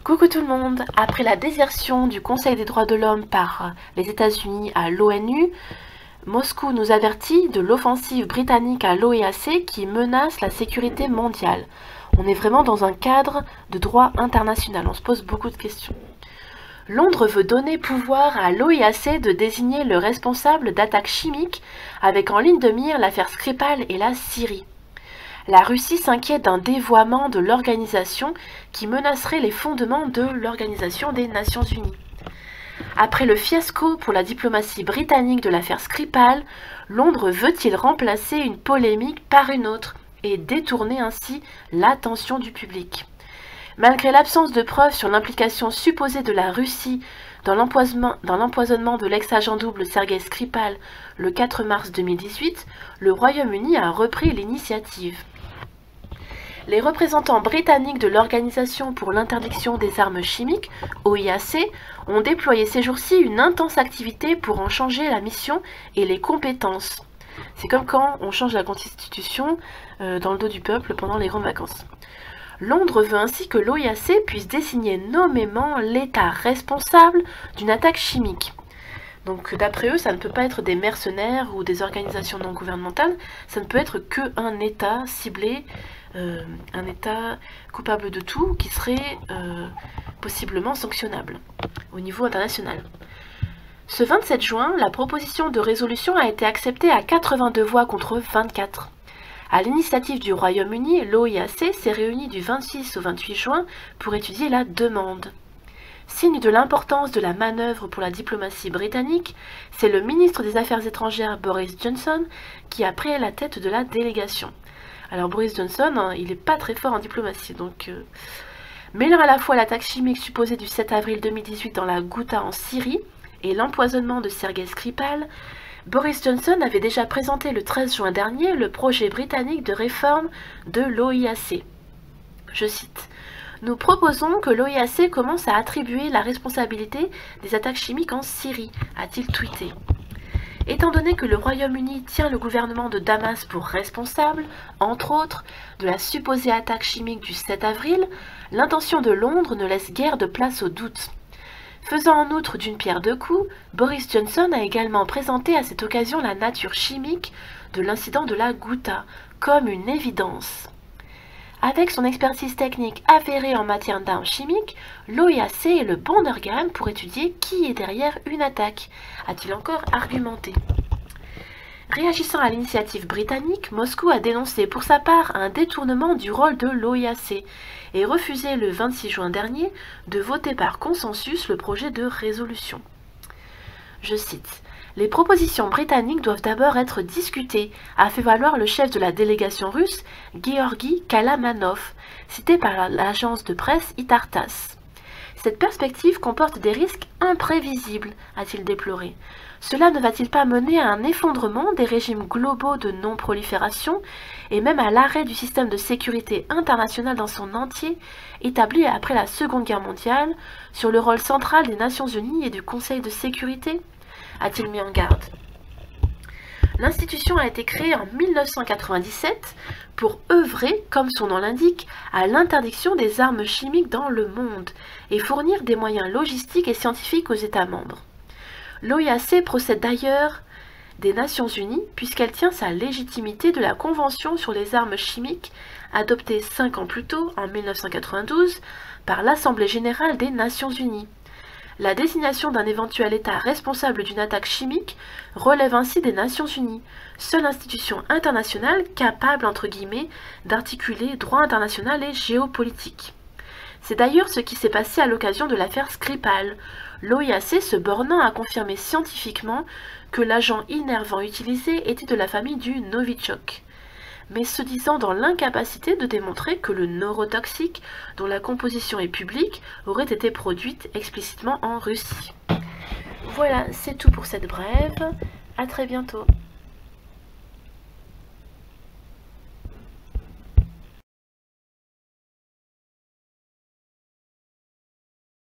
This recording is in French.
Coucou tout le monde! Après la désertion du Conseil des droits de l'homme par les États-Unis à l'ONU, Moscou nous avertit de l'offensive britannique à l'OEAC qui menace la sécurité mondiale. On est vraiment dans un cadre de droit international, on se pose beaucoup de questions. Londres veut donner pouvoir à l'OEAC de désigner le responsable d'attaques chimiques avec en ligne de mire l'affaire Skripal et la Syrie. La Russie s'inquiète d'un dévoiement de l'organisation qui menacerait les fondements de l'Organisation des Nations Unies. Après le fiasco pour la diplomatie britannique de l'affaire Skripal, Londres veut-il remplacer une polémique par une autre et détourner ainsi l'attention du public? Malgré l'absence de preuves sur l'implication supposée de la Russie dans l'empoisonnement de l'ex-agent double Sergei Skripal le 4 mars 2018, le Royaume-Uni a repris l'initiative. Les représentants britanniques de l'Organisation pour l'interdiction des armes chimiques, OIAC, ont déployé ces jours-ci une intense activité pour en changer la mission et les compétences. C'est comme quand on change la constitution dans le dos du peuple pendant les grandes vacances. Londres veut ainsi que l'OIAC puisse désigner nommément l'État responsable d'une attaque chimique. Donc d'après eux, ça ne peut pas être des mercenaires ou des organisations non gouvernementales, ça ne peut être qu'un État ciblé, un État coupable de tout qui serait possiblement sanctionnable au niveau international. Ce 27 juin, la proposition de résolution a été acceptée à 82 voix contre 24. À l'initiative du Royaume-Uni, l'OIAC s'est réunie du 26 au 28 juin pour étudier la demande. Signe de l'importance de la manœuvre pour la diplomatie britannique, c'est le ministre des Affaires étrangères Boris Johnson qui a pris la tête de la délégation. Alors Boris Johnson, il n'est pas très fort en diplomatie, donc mêlant à la fois l'attaque chimique supposée du 7 avril 2018 dans la Ghouta en Syrie et l'empoisonnement de Sergei Skripal, Boris Johnson avait déjà présenté le 13 juin dernier le projet britannique de réforme de l'OIAC. Je cite: « Nous proposons que l'OIAC commence à attribuer la responsabilité des attaques chimiques en Syrie », a-t-il tweeté. Étant donné que le Royaume-Uni tient le gouvernement de Damas pour responsable, entre autres, de la supposée attaque chimique du 7 avril, l'intention de Londres ne laisse guère de place au doute. Faisant en outre d'une pierre deux coups, Boris Johnson a également présenté à cette occasion la nature chimique de l'incident de la Ghouta comme une évidence. Avec son expertise technique avérée en matière d'armes chimiques, l'OIAC est le bon organe pour étudier qui est derrière une attaque, a-t-il encore argumenté. Réagissant à l'initiative britannique, Moscou a dénoncé pour sa part un détournement du rôle de l'OIAC et refusé le 26 juin dernier de voter par consensus le projet de résolution. Je cite: « Les propositions britanniques doivent d'abord être discutées », a fait valoir le chef de la délégation russe, Georgi Kalamanov, cité par l'agence de presse Itartas. Cette perspective comporte des risques imprévisibles, a-t-il déploré. Cela ne va-t-il pas mener à un effondrement des régimes globaux de non-prolifération et même à l'arrêt du système de sécurité international dans son entier, établi après la Seconde Guerre mondiale, sur le rôle central des Nations Unies et du Conseil de sécurité ? A-t-il mis en garde. L'institution a été créée en 1997 pour œuvrer, comme son nom l'indique, à l'interdiction des armes chimiques dans le monde et fournir des moyens logistiques et scientifiques aux États membres. L'OIAC procède d'ailleurs des Nations Unies puisqu'elle tient sa légitimité de la Convention sur les armes chimiques adoptée 5 ans plus tôt, en 1992, par l'Assemblée générale des Nations Unies. La désignation d'un éventuel État responsable d'une attaque chimique relève ainsi des Nations Unies, seule institution internationale capable, entre guillemets, d'articuler droit international et géopolitique. C'est d'ailleurs ce qui s'est passé à l'occasion de l'affaire Skripal, l'OIAC se bornant à confirmer scientifiquement que l'agent innervant utilisé était de la famille du Novichok, mais se disant dans l'incapacité de démontrer que le neurotoxique, dont la composition est publique, aurait été produite explicitement en Russie. Voilà, c'est tout pour cette brève. À très bientôt.